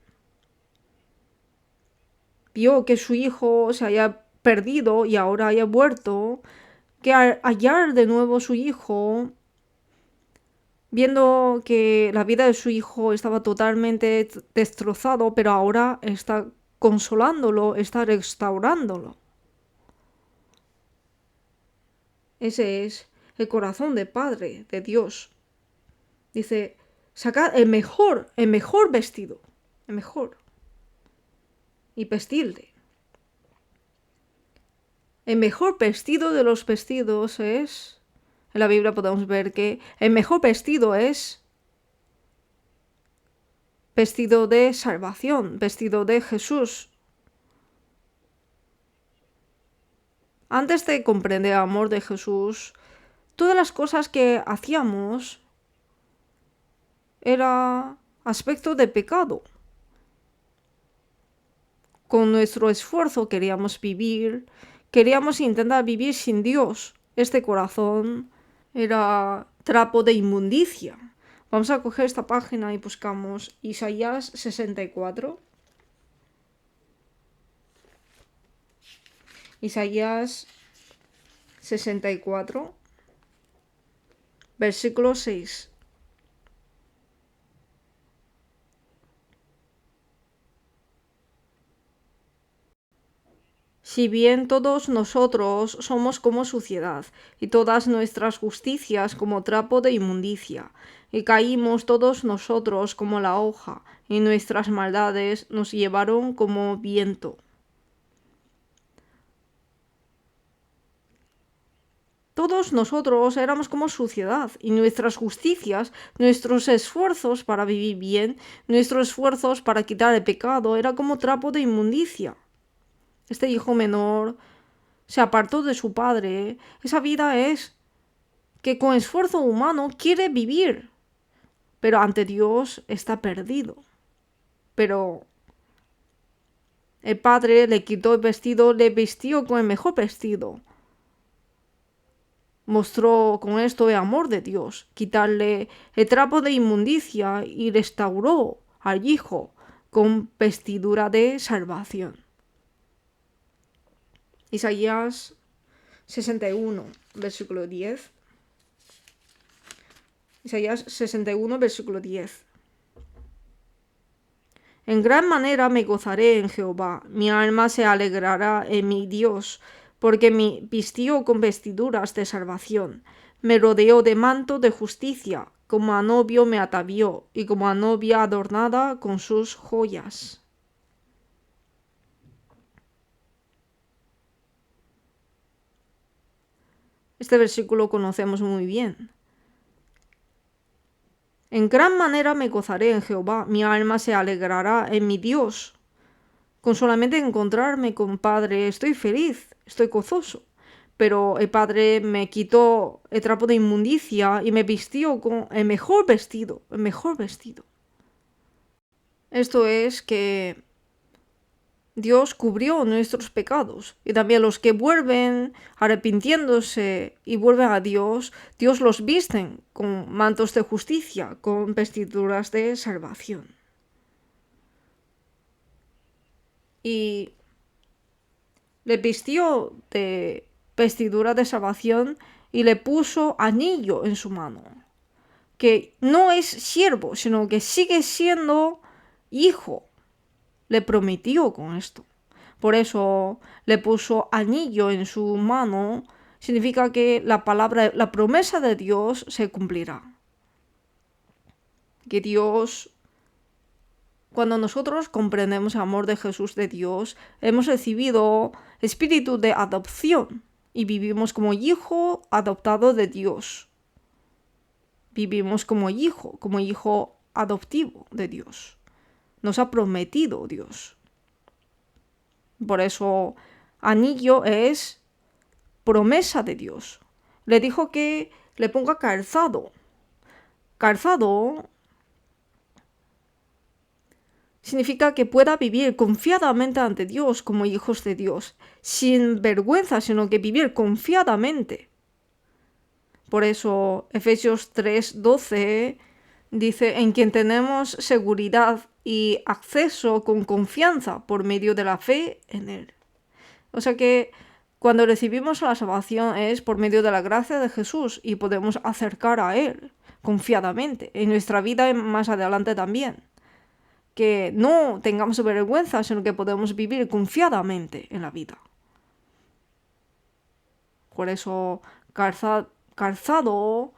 vio que su hijo se haya perdido y ahora haya vuelto, que al hallar de nuevo su hijo, viendo que la vida de su hijo estaba totalmente destrozado, pero ahora está consolándolo, está restaurándolo. Ese es el corazón de Padre, de Dios. Dice, sacad el mejor vestido, el mejor, y vestirle. El mejor vestido de los vestidos es, en la Biblia podemos ver que el mejor vestido es vestido de salvación, vestido de Jesús. Antes de comprender el amor de Jesús, todas las cosas que hacíamos era aspecto de pecado. Con nuestro esfuerzo queríamos intentar vivir sin Dios. Este corazón era trapo de inmundicia. Vamos a coger esta página y buscamos Isaías 64. Isaías 64, versículo 6. Si bien todos nosotros somos como suciedad, y todas nuestras justicias como trapo de inmundicia, y caímos todos nosotros como la hoja, y nuestras maldades nos llevaron como viento. Todos nosotros éramos como suciedad, y nuestras justicias, nuestros esfuerzos para vivir bien, nuestros esfuerzos para quitar el pecado, era como trapo de inmundicia. Este hijo menor se apartó de su padre. Esa vida es que con esfuerzo humano quiere vivir, pero ante Dios está perdido. Pero el padre le quitó el vestido, le vistió con el mejor vestido. Mostró con esto el amor de Dios, quitarle el trapo de inmundicia y restauró al hijo con vestidura de salvación. Isaías 61, versículo 10. Isaías 61, versículo 10. En gran manera me gozaré en Jehová, mi alma se alegrará en mi Dios, porque me vistió con vestiduras de salvación, me rodeó de manto de justicia, como a novio me atavió, y como a novia adornada con sus joyas. Este versículo conocemos muy bien. En gran manera me gozaré en Jehová, mi alma se alegrará en mi Dios. Con solamente encontrarme con Padre estoy feliz, estoy gozoso. Pero el Padre me quitó el trapo de inmundicia y me vistió con el mejor vestido, el mejor vestido. Esto es que Dios cubrió nuestros pecados y también los que vuelven arrepintiéndose y vuelven a Dios, Dios los visten con mantos de justicia, con vestiduras de salvación. Y le vistió de vestidura de salvación y le puso anillo en su mano, que no es siervo, sino que sigue siendo hijo. Le prometió con esto. Por eso le puso anillo en su mano, significa que la promesa de Dios se cumplirá. Que Dios, cuando nosotros comprendemos el amor de Jesús de Dios, hemos recibido espíritu de adopción y vivimos como hijo adoptado de Dios. Vivimos como hijo adoptivo de Dios. Nos ha prometido Dios. Por eso, anillo es promesa de Dios. Le dijo que le ponga calzado. Calzado significa que pueda vivir confiadamente ante Dios como hijos de Dios, sin vergüenza, sino que vivir confiadamente. Por eso, Efesios 3:12 dice, en quien tenemos seguridad y acceso con confianza por medio de la fe en Él. O sea que cuando recibimos la salvación es por medio de la gracia de Jesús y podemos acercar a Él confiadamente. En nuestra vida más adelante también. Que no tengamos vergüenza, sino que podemos vivir confiadamente en la vida. Por eso, calzado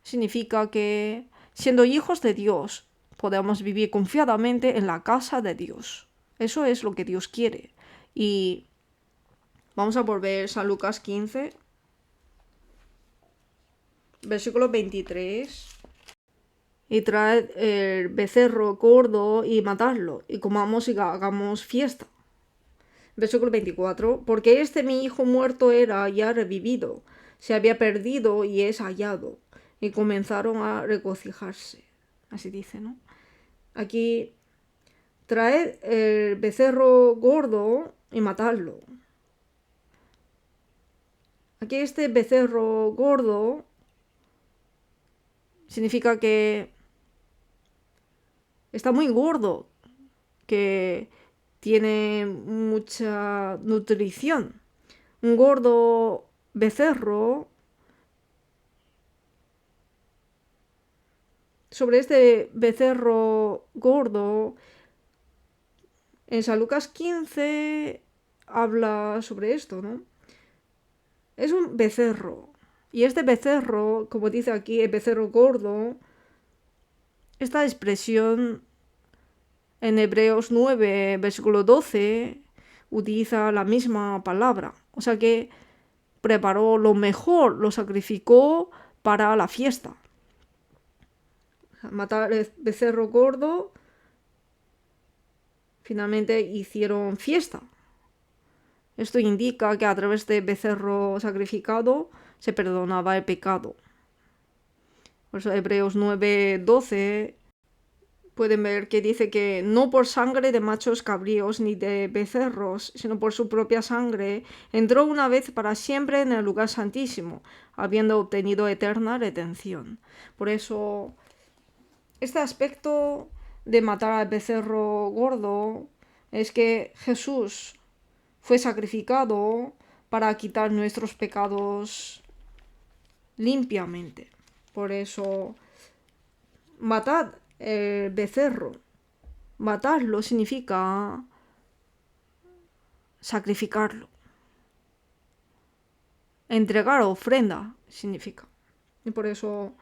significa que siendo hijos de Dios, podemos vivir confiadamente en la casa de Dios. Eso es lo que Dios quiere. Y vamos a volver a Lucas 15, versículo 23. Y traed el becerro gordo y matadlo, y comamos y hagamos fiesta. Versículo 24. Porque mi hijo muerto era ya revivido, se había perdido y es hallado. Y comenzaron a regocijarse. Así dice, ¿no? Aquí, traed el becerro gordo y matadlo. Aquí becerro gordo significa que está muy gordo, que tiene mucha nutrición. Un gordo becerro. Sobre este becerro gordo, en San Lucas 15 habla sobre esto, ¿no? Es un becerro. Y este becerro, como dice aquí, el becerro gordo, esta expresión en Hebreos 9, versículo 12, utiliza la misma palabra. O sea que preparó lo mejor, lo sacrificó para la fiesta. Matar el becerro gordo, finalmente hicieron fiesta. Esto indica que a través del becerro sacrificado se perdonaba el pecado. Por eso Hebreos 9:12 pueden ver que dice que no por sangre de machos cabríos ni de becerros, sino por su propia sangre, entró una vez para siempre en el lugar santísimo, habiendo obtenido eterna redención. Por eso, este aspecto de matar al becerro gordo es que Jesús fue sacrificado para quitar nuestros pecados limpiamente. Por eso, matad el becerro. Matarlo significa sacrificarlo. entregar ofrenda, significa. Y por eso,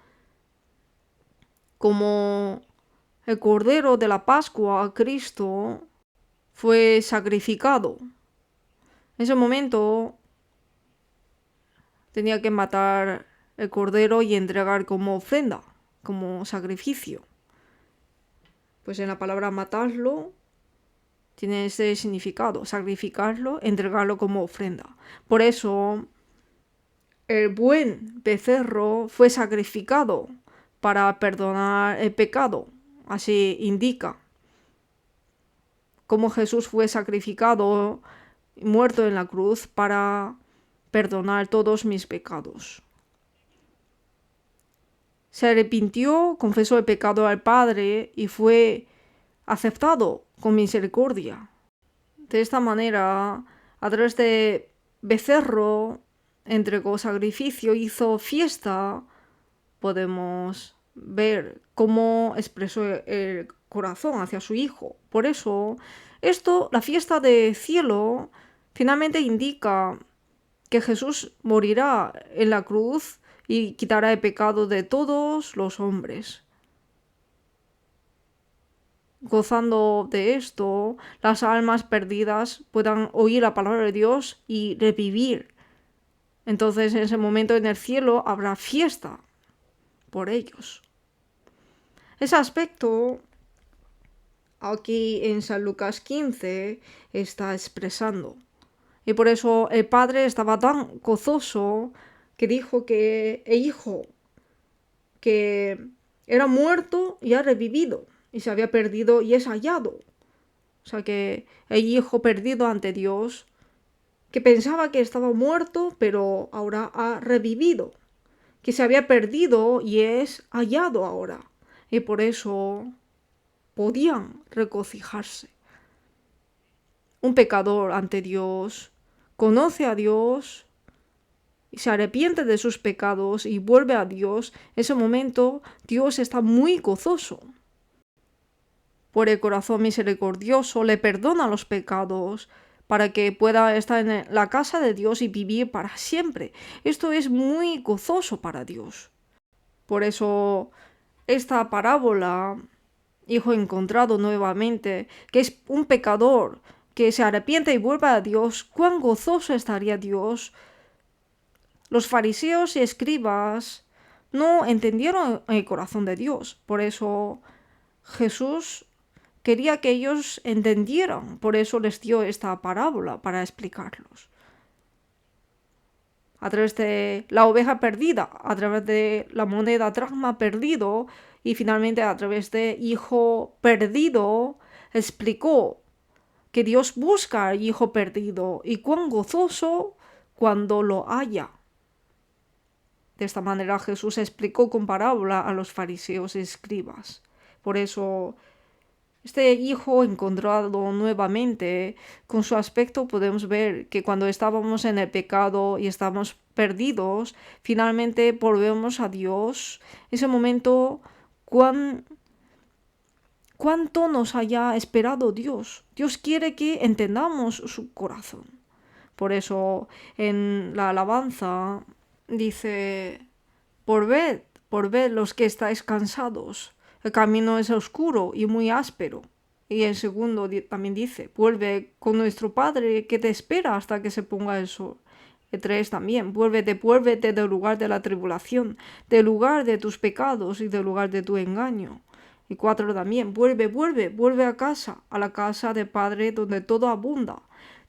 como el Cordero de la Pascua, Cristo fue sacrificado. En ese momento tenía que matar el cordero y entregar como ofrenda, como sacrificio. Pues en la palabra matarlo tiene ese significado, sacrificarlo, entregarlo como ofrenda. Por eso el buen becerro fue sacrificado para perdonar el pecado. Así indica cómo Jesús fue sacrificado y muerto en la cruz para perdonar todos mis pecados. Se arrepintió, confesó el pecado al Padre y fue aceptado con misericordia. De esta manera, a través de becerro, entregó sacrificio, hizo fiesta, podemos ver cómo expresó el corazón hacia su Hijo. Por eso, la fiesta de cielo, finalmente indica que Jesús morirá en la cruz y quitará el pecado de todos los hombres. Gozando de esto, las almas perdidas puedan oír la palabra de Dios y revivir. Entonces, en ese momento en el cielo habrá fiesta por ellos. Ese aspecto aquí en San Lucas 15 está expresando. Y por eso el padre estaba tan gozoso que dijo que el hijo que era muerto y ha revivido, y se había perdido y es hallado. O sea que el hijo perdido ante Dios, que pensaba que estaba muerto, pero ahora ha revivido, que se había perdido y es hallado ahora. Y por eso podían regocijarse. Un pecador ante Dios conoce a Dios y se arrepiente de sus pecados y vuelve a Dios. En ese momento Dios está muy gozoso. Por el corazón misericordioso le perdona los pecados para que pueda estar en la casa de Dios y vivir para siempre. Esto es muy gozoso para Dios. Por eso esta parábola, hijo encontrado nuevamente, que es un pecador que se arrepiente y vuelve a Dios, cuán gozoso estaría Dios. Los fariseos y escribas no entendieron el corazón de Dios. Por eso Jesús quería que ellos entendieran. Por eso les dio esta parábola para explicarlos. A través de la oveja perdida, a través de la moneda dracma perdido y finalmente a través de hijo perdido, explicó que Dios busca al hijo perdido y cuán gozoso cuando lo halla. De esta manera Jesús explicó con parábola a los fariseos y escribas. Por eso este hijo encontrado nuevamente, con su aspecto podemos ver que cuando estábamos en el pecado y estábamos perdidos, finalmente volvemos a Dios. Ese momento, cuánto nos haya esperado Dios. Dios quiere que entendamos su corazón. Por eso en la alabanza dice, por ved los que estáis cansados. El camino es oscuro y muy áspero. Y el segundo también dice, vuelve con nuestro Padre que te espera hasta que se ponga el sol. El 3 también, vuélvete del lugar de la tribulación, del lugar de tus pecados y del lugar de tu engaño. Y 4 también, vuelve a casa, a la casa de Padre donde todo abunda.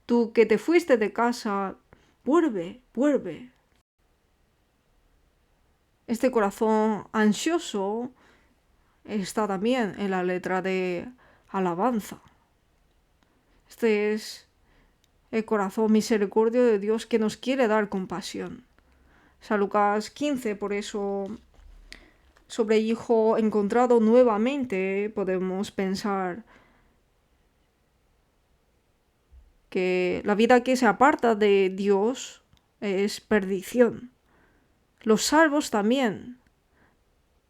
Tú que te fuiste de casa, vuelve. Este corazón ansioso está también en la letra de alabanza. Este es el corazón misericordio de Dios que nos quiere dar compasión. San Lucas 15, por eso, sobre el hijo encontrado nuevamente, podemos pensar que la vida que se aparta de Dios es perdición. Los salvos también.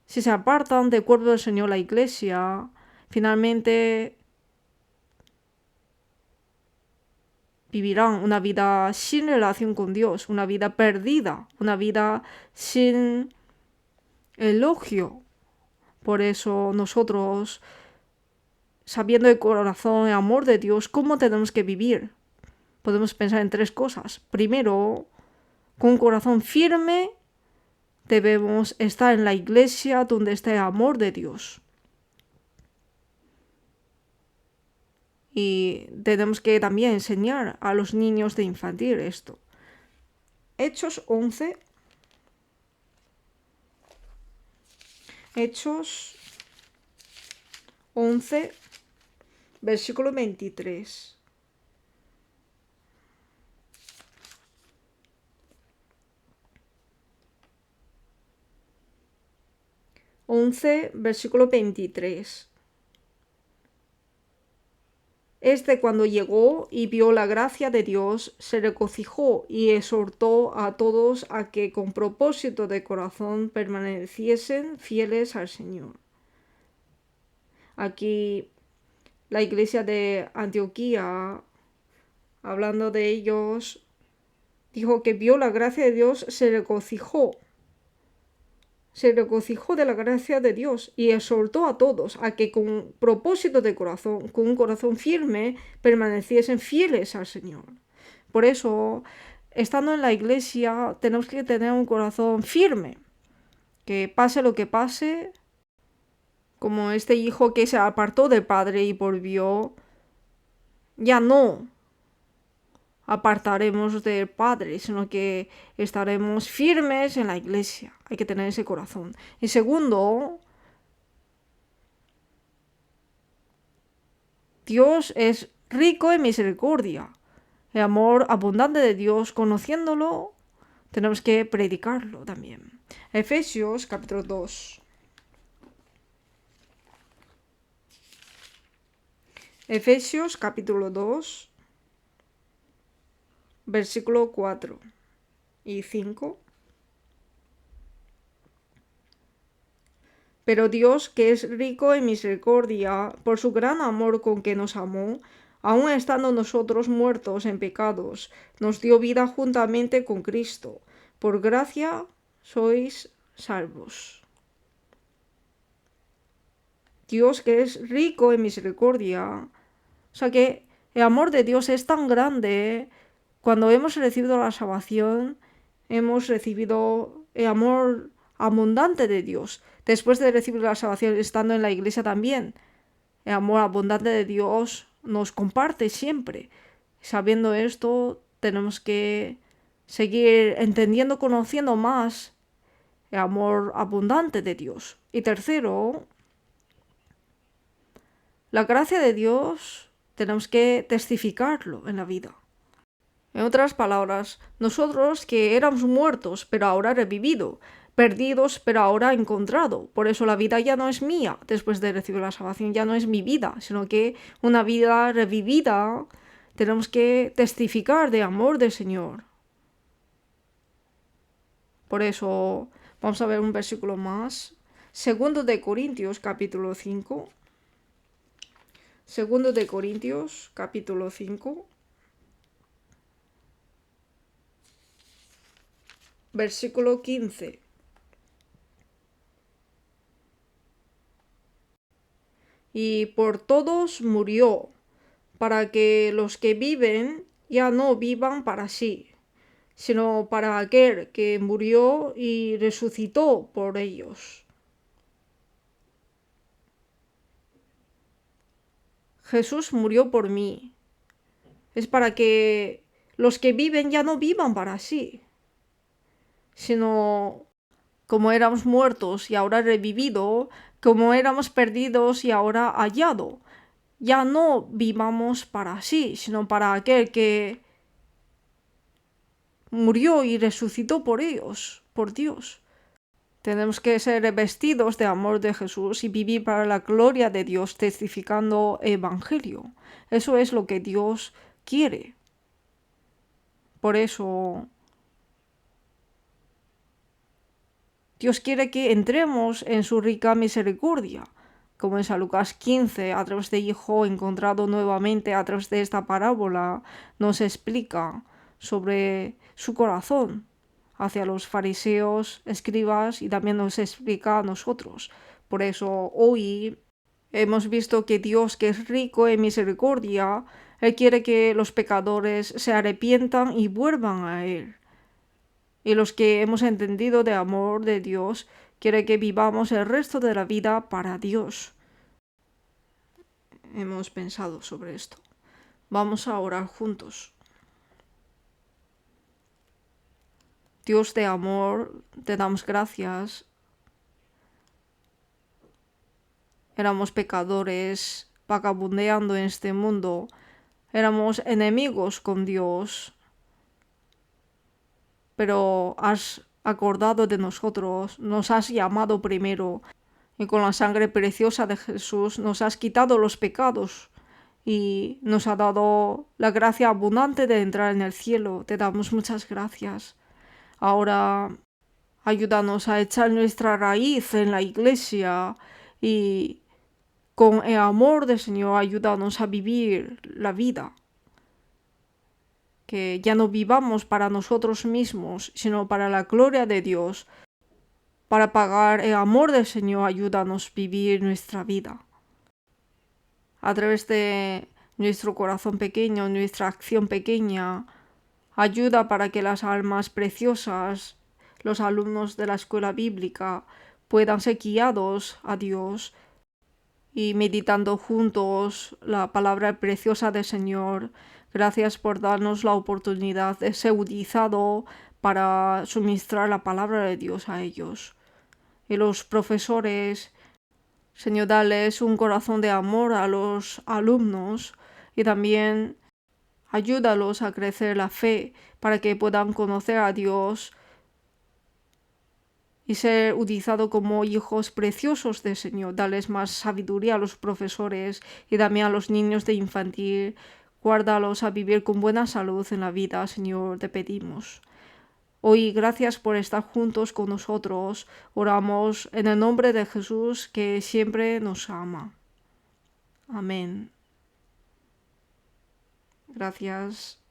Si se apartan del cuerpo del Señor, la Iglesia, finalmente vivirán una vida sin relación con Dios, una vida perdida, una vida sin elogio. Por eso nosotros, sabiendo de corazón el amor de Dios, ¿cómo tenemos que vivir? Podemos pensar en 3 cosas. Primero, con un corazón firme, debemos estar en la iglesia donde está el amor de Dios. Y tenemos que también enseñar a los niños de infantil esto. Hechos 11. Hechos 11, versículo 23. Versículo 23. Este, cuando llegó y vio la gracia de Dios, se regocijó y exhortó a todos a que con propósito de corazón permaneciesen fieles al Señor. Aquí la iglesia de Antioquía, hablando de ellos, dijo que vio la gracia de Dios, se regocijó de la gracia de Dios y exhortó a todos a que con propósito de corazón, con un corazón firme, permaneciesen fieles al Señor. Por eso, estando en la iglesia, tenemos que tener un corazón firme, que pase lo que pase, como este hijo que se apartó del padre y volvió, ya no apartaremos del Padre, sino que estaremos firmes en la iglesia. Hay que tener ese corazón. Y segundo, Dios es rico en misericordia. El amor abundante de Dios, conociéndolo, tenemos que predicarlo también. Efesios capítulo 2. Efesios capítulo 2. Versículo 4 y 5. Pero Dios, que es rico en misericordia, por su gran amor con que nos amó, aun estando nosotros muertos en pecados, nos dio vida juntamente con Cristo. Por gracia sois salvos. Dios, que es rico en misericordia. O sea que el amor de Dios es tan grande. Cuando hemos recibido la salvación, hemos recibido el amor abundante de Dios. Después de recibir la salvación, estando en la iglesia también, el amor abundante de Dios nos comparte siempre. Sabiendo esto, tenemos que seguir entendiendo, conociendo más el amor abundante de Dios. Y tercero, la gracia de Dios tenemos que testificarlo en la vida. En otras palabras, nosotros que éramos muertos, pero ahora revivido, perdidos, pero ahora encontrado. Por eso la vida ya no es mía, después de recibir la salvación, ya no es mi vida, sino que una vida revivida, tenemos que testificar de amor del Señor. Por eso, vamos a ver un versículo más. Segundo de Corintios, capítulo 5. Segundo de Corintios, capítulo 5. Versículo 15. Y por todos murió, para que los que viven ya no vivan para sí, sino para aquel que murió y resucitó por ellos. Jesús murió por mí. Es para que los que viven ya no vivan para sí, sino como éramos muertos y ahora revivido, como éramos perdidos y ahora hallado. Ya no vivamos para sí, sino para aquel que murió y resucitó por ellos, por Dios. Tenemos que ser revestidos de amor de Jesús y vivir para la gloria de Dios, testificando el Evangelio. Eso es lo que Dios quiere. Por eso Dios quiere que entremos en su rica misericordia, como en San Lucas 15, a través de Hijo encontrado nuevamente, a través de esta parábola, nos explica sobre su corazón hacia los fariseos, escribas, y también nos explica a nosotros. Por eso hoy hemos visto que Dios, que es rico en misericordia, Él quiere que los pecadores se arrepientan y vuelvan a Él. Y los que hemos entendido de amor de Dios, quiere que vivamos el resto de la vida para Dios. Hemos pensado sobre esto. Vamos a orar juntos. Dios de amor, te damos gracias. Éramos pecadores, vagabundeando en este mundo. Éramos enemigos con Dios. Pero has acordado de nosotros, nos has llamado primero, y con la sangre preciosa de Jesús nos has quitado los pecados y nos ha dado la gracia abundante de entrar en el cielo. Te damos muchas gracias. Ahora ayúdanos a echar nuestra raíz en la iglesia y con el amor del Señor ayúdanos a vivir la vida. Que ya no vivamos para nosotros mismos, sino para la gloria de Dios. Para pagar el amor del Señor, ayúdanos a vivir nuestra vida. A través de nuestro corazón pequeño, nuestra acción pequeña, ayuda para que las almas preciosas, los alumnos de la escuela bíblica, puedan ser guiados a Dios y meditando juntos la palabra preciosa del Señor. Gracias por darnos la oportunidad de ser utilizado para suministrar la palabra de Dios a ellos. Y los profesores, Señor, dales un corazón de amor a los alumnos y también ayúdalos a crecer la fe para que puedan conocer a Dios y ser utilizados como hijos preciosos del Señor. Dales más sabiduría a los profesores y también a los niños de infantil. Guárdalos a vivir con buena salud en la vida, Señor, te pedimos. Hoy, gracias por estar juntos con nosotros. Oramos en el nombre de Jesús, que siempre nos ama. Amén. Gracias.